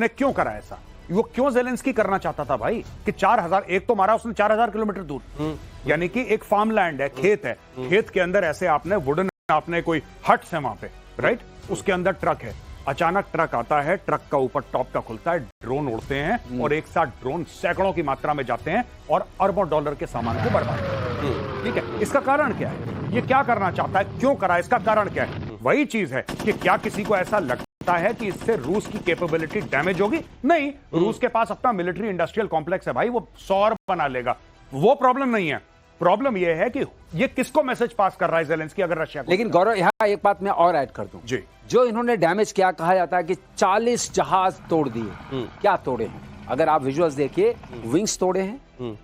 उसने क्यों करा ऐसा? वो क्यों ज़ेलेंस्की करना चाहता था भाई कि 4000, एक तो मारा उसने 4000 किलोमीटर दूर, यानी कि एक फार्म लैंड है, खेत है, खेत के अंदर ऐसे आपने वुडन, आपने कोई हट्स है वहां पे, राइट, उसके अंदर ट्रक है, अचानक ट्रक आता है, ट्रक का ऊपर टॉप का खुलता है, ड्रोन उड़ते हैं और एक साथ ड्रोन सैकड़ों की मात्रा में जाते हैं और अरबों डॉलर के सामान को बर्बाद करते हैं। ठीक है, इसका कारण क्या है? ये क्या करना चाहता है, क्यों करा, इसका कारण क्या है? वही चीज है कि क्या किसी को ऐसा लगता है कि इससे रूस की कैपेबिलिटी डैमेज होगी? नहीं, रूस के पास अपना मिलिट्री इंडस्ट्रियल कॉम्प्लेक्स है भाई, वो 100 बना लेगा, वो प्रॉब्लम नहीं है। प्रॉब्लम यह है कि ये किसको मैसेज पास कर रहा है ज़ेलेंस्की, अगर रशिया को। लेकिन गौरव, यहां एक बात मैं और ऐड कर दूं जी, जो इन्होंने डैमेज किया, कहा जाता है कि 40 जहाज तोड़ दिए। क्या तोड़े हैं? अगर आप विजुअल्स देखिए, विंग्स तोड़े हैं,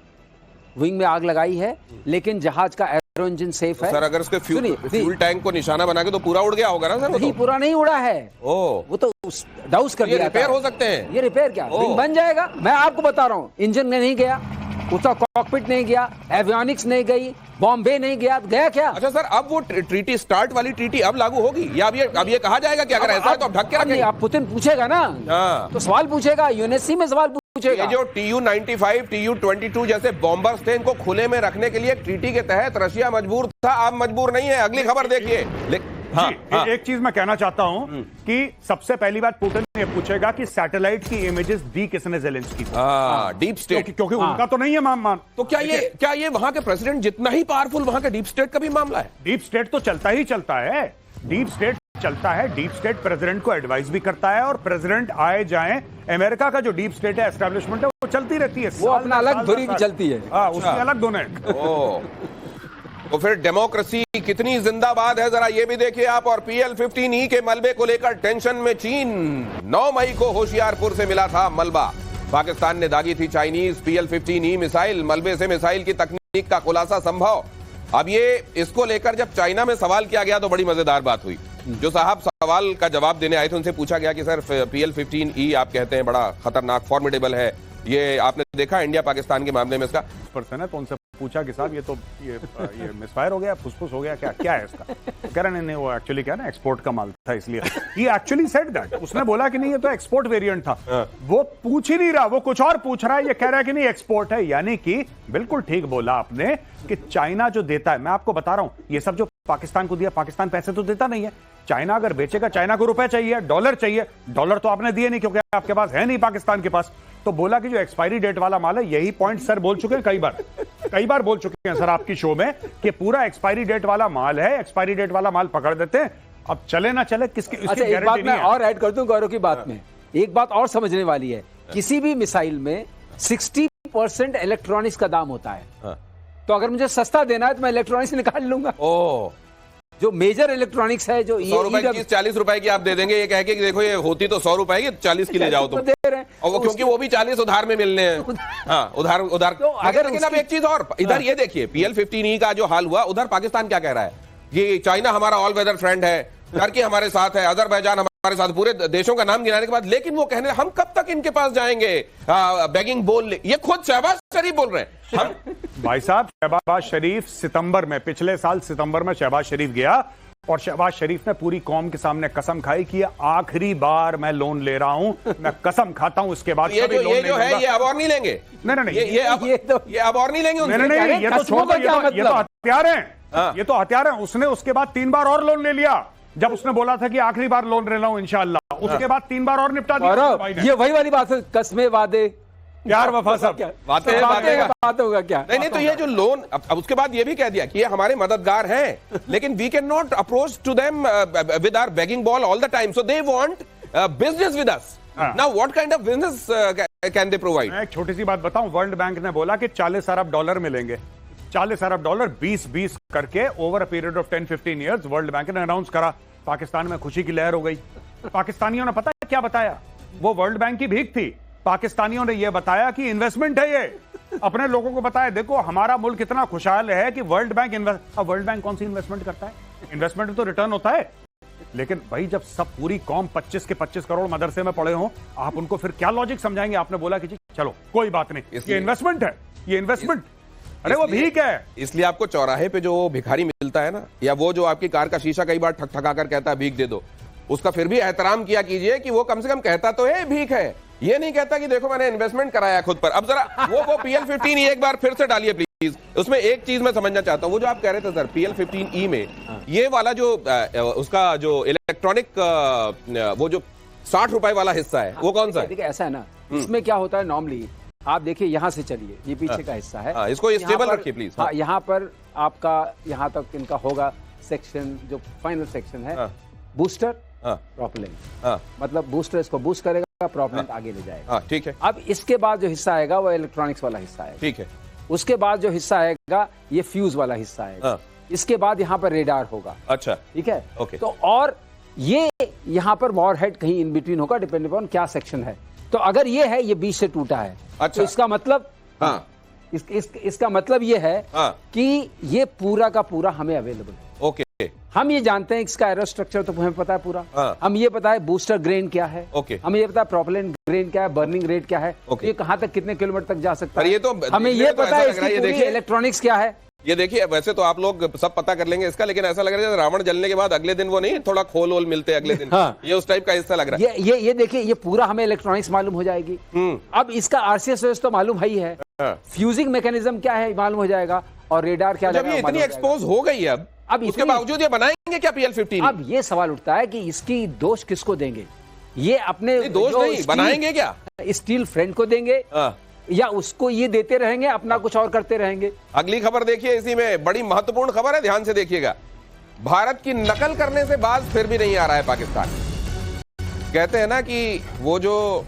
विंग में आग लगाई है, लेकिन जहाज का एरो इंजन सेफ है। सर अगर उसके फ्यूल टैंक को निशाना बना के तो पूरा उड़ गया होगा ना सर? नहीं, पूरा नहीं उड़ा है, वो तो डाउस कर दिया। ये रिपेयर हो सकते हैं? ये रिपेयर क्या, विंग बन जाएगा। मैं आपको बता रहा हूँ, इंजन में नहीं गया, उसका कॉकपिट नहीं गया, एवियोनिक्स नहीं गई, बॉम्बे नहीं गया, गया क्या? अच्छा सर, अब वो ट्रीटी, स्टार्ट वाली ट्रीटी अब लागू होगी या अब ये कहा जाएगा कि अगर ऐसा है तो अब ढक के रखेंगे? आप पुतिन पूछेगा ना, तो सवाल पूछेगा, यूएनएससी में सवाल पूछेगा। ये जो TU-95, TU-22 जैसे बॉम्बर्स थे, इनको खुले में रखने के लिए ट्रीटी के तहत रशिया मजबूर था, अब मजबूर नहीं है। अगली खबर देखिए। एक चीज मैं कहना चाहता हूं कि सबसे पहली बात पुतिन ये पूछेगा कि सैटेलाइट की इमेजेस दी किसने ज़ेलेंस्की को? डीप स्टेट, क्योंकि उनका तो नहीं है मान। तो क्या ये वहां के प्रेसिडेंट जितना ही पावरफुल, वहां के डीप स्टेट का भी मामला है? डीप स्टेट तो चलता ही चलता है, डीप स्टेट चलता है। डीप स्टेट प्रेसिडेंट को एडवाइस भी करता है और प्रेसिडेंट आए जाएं, अमेरिका का जो डीप स्टेट है, एस्टेब्लिशमेंट है, वो चलती रहती है, वो अपना अलग धुरी भी चलती है। उसकी अलग धुन है। तो फिर डेमोक्रेसी कितनी जिंदाबाद है, जरा ये भी देखिए आप। और PL-15E के मलबे को लेकर टेंशन में चीन। 9 मई को होशियारपुर से मिला था मलबा, पाकिस्तान ने दागी थी चाइनीज PL-15E मिसाइल, मलबे से मिसाइल की तकनीक का खुलासा संभव। अब ये इसको लेकर जब चाइना में सवाल किया गया तो बड़ी मजेदार बात हुई। जो साहब सवाल का जवाब देने आए थे उनसे पूछा गया कि सर PL-15E आप कहते हैं बड़ा खतरनाक, फॉर्मिडेबल है, ये आपने देखा इंडिया पाकिस्तान के मामले में इसका पर्सन है, तो उनसे पूछा कि साहब ये मिसफायर हो गया, फुसफुस हो गया, क्या है इसका? कह रहे नहीं, वो एक्चुअली क्या ना एक्सपोर्ट का माल था, इसलिए ही एक्चुअली सेड दैट। उसने बोला कि नहीं ये तो एक्सपोर्ट वेरिएंट था। वो पूछ ही नहीं रहा, वो कुछ और पूछ रहा है, ये कह रहा है कि नहीं एक्सपोर्ट है। यानी कि बिल्कुल ठीक बोला आपने कि चाइना जो देता है, मैं आपको बता रहा हूं, ये सब जो पाकिस्तान को दिया, पाकिस्तान पैसे तो देता नहीं है। चाइना अगर बेचेगा, चाइना को रुपए चाहिए, डॉलर चाहिए, डॉलर तो आपने दिए नहीं क्योंकि आपके पास है नहीं, पाकिस्तान के पास। तो बोला कि जो एक्सपायरी डेट वाला माल है, यही पॉइंट सर बोल चुके हैं कई बार बोल चुके हैं सर आपकी शो में कि पूरा एक्सपायरी डेट वाला माल है, एक्सपायरी डेट वाला माल पकड़ देते हैं, अब चले ना चले किसकी अच्छा, एक बात मैं और ऐड कर दूं गौरव की बात में, एक बात और समझने वाली है। किसी भी मिसाइल में 60% इलेक्ट्रॉनिक्स का दाम होता है, तो अगर मुझे सस्ता देना है तो मैं इलेक्ट्रॉनिक्स निकाल लूंगा। जो मेजर इलेक्ट्रॉनिक्स है, जो 100 रुपए की 40 रुपए की आप दे देंगे, ये कह के कि देखो ये होती तो 100 रुपए की, 40 की ले जाओ तुम, और वो क्योंकि वो भी 40 उधार में मिलने हैं। हाँ, उधार। तो अगर लेकिन अब एक चीज और इधर ये देखिए, PL-15E का जो हाल हुआ, उधर पाकिस्तान क्या कह रहा है? ये चाइना हमारा ऑल वेदर फ्रेंड है, टर्की हमारे साथ है, अजरबैजान हमारे साथ, पूरे देशों का नाम गिनाने के बाद, लेकिन वो कहने हम कब तक इनके पास जाएंगे बेगिंग बोल। ये खुद शहबाज शरीफ बोल रहे हैं। हम भाई साहब, शहबाज शरीफ सितंबर में, पिछले साल सितंबर में शहबाज शरीफ गया और शहबाज शरीफ ने पूरी कौम के सामने कसम खाई कि आखिरी बार मैं लोन ले रहा हूं, मैं कसम खाता हूं इसके बाद ये जो है ये अब और नहीं लेंगे। नहीं, ये अब और नहीं लेंगे। नहीं, ये तो छोड़ दो, ये तो हथियार हैं, ये तो हथियार हैं। उसने उसके बाद 3 बार और लोन ले लिया, जब उसने बोला था कि आखिरी बार लोन ले रहा हूं इंशाअल्लाह, उसके बाद 3 बार और निपटा दिया। ये वही वाली बात है, कसमें वादे प्यार वफा सब बात होगा क्या? नहीं, तो ये जो लोन, अब उसके बाद ये भी कह दिया कि ये हमारे मददगार हैं, लेकिन we can not approach to them with our begging bowl all the time, so they want business with us. Now what kind of business can they provide? मैं एक छोटी सी बात बताऊं, वर्ल्ड बैंक ने बोला कि 40 अरब डॉलर मिलेंगे, 40 अरब डॉलर 20-20 करके over a period of 10-15 years. World bank ने अनाउंस करा, पाकिस्तान में खुशी की लहर हो गई। पाकिस्तानियों ने पता है क्या बताया? वो वर्ल्ड बैंक की भीख थी। पाकिस्तानियों ने यह बताया कि इन्वेस्टमेंट है, ये अपने लोगों को बताया, देखो हमारा मुल्क इतना खुशहाल है कि वर्ल्ड बैंक अब वर्ल्ड बैंक कौन सी इन्वेस्टमेंट करता है? इन्वेस्टमेंट में तो रिटर्न होता है, लेकिन भाई जब सब पूरी कौम 25 के 25 करोड़ मदरसे में पड़े हों, आप उनको फिर क्या लॉजिक समझाएंगे? आपने बोला कि जी चलो कोई बात नहीं, ये इन्वेस्टमेंट है, ये इन्वेस्टमेंट, अरे वो भीख है। इसलिए आपको चौराहे पे जो भिखारी मिलता है ना, या वो जो आपकी कार का शीशा कई बार ठक ठका कर कहता है भीख दे दो, उसका फिर भी एहतराम किया कीजिए कि वो कम से कम कहता तो है भीख है। ये नहीं कहता कि देखो मैंने इन्वेस्टमेंट कराया खुद पर। अब जरा वो PL15E एक बार फिर से डालिए प्लीज। उसमें एक चीज मैं समझना चाहता हूँ, वो जो आप कह रहे थे सर PL15E में ये वाला जो उसका जो इलेक्ट्रॉनिक वो जो 60 रुपए वाला हिस्सा है वो कौन सा है? देखिए ऐसा है ना, इसमें क्या होता है नॉर्मली, आप देखिए यहाँ से चलिए, ये पीछे का हिस्सा है, इसको स्टेबल रखिए प्लीज। हाँ, यहाँ पर आपका यहाँ तक इनका होगा सेक्शन, जो फाइनल सेक्शन है, बूस्टर प्रोपेलेंट, मतलब बूस्टर इसको बूस्ट करेगा, प्रोपेलेंट आगे ले जाएगा। ठीक है। अब इसके बाद जो हिस्सा आएगा वो इलेक्ट्रॉनिक्स वाला हिस्सा है। ठीक है। उसके बाद जो हिस्सा आएगा ये फ्यूज वाला हिस्सा है। इसके बाद यहाँ पर रेडार होगा। अच्छा, ठीक है। ओके। तो और ये यहाँ पर वॉरहेड कहीं इन बिटवीन होगा, डिपेंडिंग ऑन क्या सेक्शन है। तो अगर ये है, ये बीच से टूटा है, अच्छा, तो इसका मतलब इसका मतलब ये है कि ये पूरा का पूरा हमें अवेलेबल है। ओके। हम ये जानते हैं इसका एरो स्ट्रक्चर तो हमें पता है पूरा। हम ये पता है बूस्टर ग्रेन क्या है। ओके। हमें ये पता है प्रोपेलेंट ग्रेन क्या है, बर्निंग रेट क्या है, ये कहां तक कितने किलोमीटर तक जा सकता है। ये तो हमें ये पता है इसकी पूरी इलेक्ट्रॉनिक्स क्या है। ये देखिए, वैसे तो आप लोग सब पता कर लेंगे इसका, लेकिन ऐसा लग रहा है रावण जलने के बाद अगले दिन वो नहीं थोड़ा खोल वोल मिलते अगले दिन। ये उस टाइप का हिस्सा लग रहा है। ये देखिए, ये पूरा हमें इलेक्ट्रॉनिक्स मालूम हो जाएगी। अब इसका RCS तो मालूम है ही है, फ्यूजिंग मैकेनिज्म क्या है मालूम हो जाएगा, और रेडार क्या जब ये इतनी एक्सपोज हो गई है अब उसके बावजूद ये बनाएंगे क्या PL15? अब ये सवाल उठता है कि इसकी दोष किसको देंगे? ये अपने दोष नहीं, बनाएंगे क्या? स्टील फ्रेंड को देंगे या उसको ये देते रहेंगे, अपना कुछ और करते रहेंगे? अगली खबर देखिए, इसी में बड़ी महत्वपूर्ण खबर है, ध्यान से देखिएगा। भारत की नकल करने से बाज फिर भी नहीं आ रहा है पाकिस्तान। कहते हैं ना कि वो जो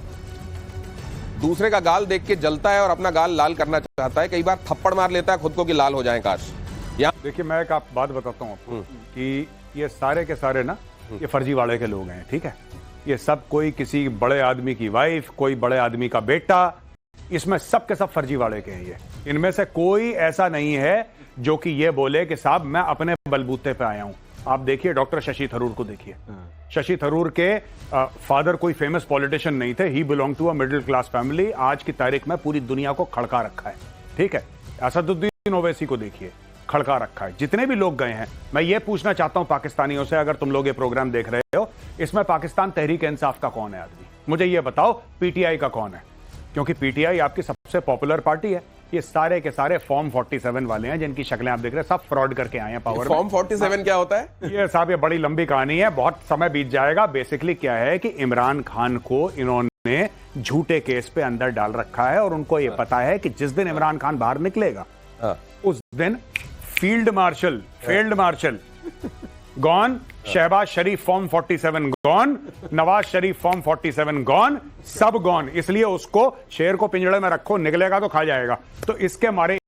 दूसरे का गाल देख के जलता है और अपना गाल लाल करना चाहता है, कई बार थप्पड़ मार लेता है खुद को कि लाल हो जाए काश। देखिए, मैं एक आप बात बताता हूँ आपको कि ये सारे के सारे ना ये फर्जीवाड़े के लोग हैं। ठीक है, ये सब कोई किसी बड़े आदमी की वाइफ, कोई बड़े आदमी का बेटा, इसमें सब के सब फर्जीवाड़े के हैं। ये इनमें से कोई ऐसा नहीं है जो कि ये बोले कि साहब मैं अपने बलबूते पे आया हूं। आप देखिए डॉक्टर शशि थरूर को देखिए। शशि थरूर के फादर कोई फेमस पॉलिटिशियन नहीं थे, he belong to a middle class family. आज की तारीख में पूरी दुनिया को खड़का रखा है। ठीक है, असदुद्दीन ओवैसी को देखिए, खड़का रखा है। जितने भी लोग गए हैं, मैं ये पूछना चाहता हूं पाकिस्तानियों से, अगर तुम लोग ये प्रोग्राम देख रहे हो, इसमें पाकिस्तान तहरीक इंसाफ का कौन है आदमी? मुझे ये बताओ, पीटीआई का कौन है? क्योंकि पीटीआई आपकी सबसे पॉपुलर पार्टी है। ये सारे के सारे फॉर्म 47 वाले हैं, जिनकी शक्लें आप देख रहे हैं, सब फ्रॉड करके आए हैं पावर। फॉर्म 47 क्या होता है? ये साहब, ये बड़ी लंबी कहानी है, बहुत समय बीत जाएगा। बेसिकली क्या है कि इमरान खान को इन्होंने झूठे केस पे अंदर डाल रखा है, और उनको ये पता है कि जिस दिन इमरान खान बाहर निकलेगा उस दिन फील्ड मार्शल गॉन, शहबाज शरीफ form 47 gone, Nawaz Sharif form 47 gone, सब गॉन। इसलिए उसको शेर को पिंजड़े में रखो, निकलेगा तो खा जाएगा। तो इसके मारे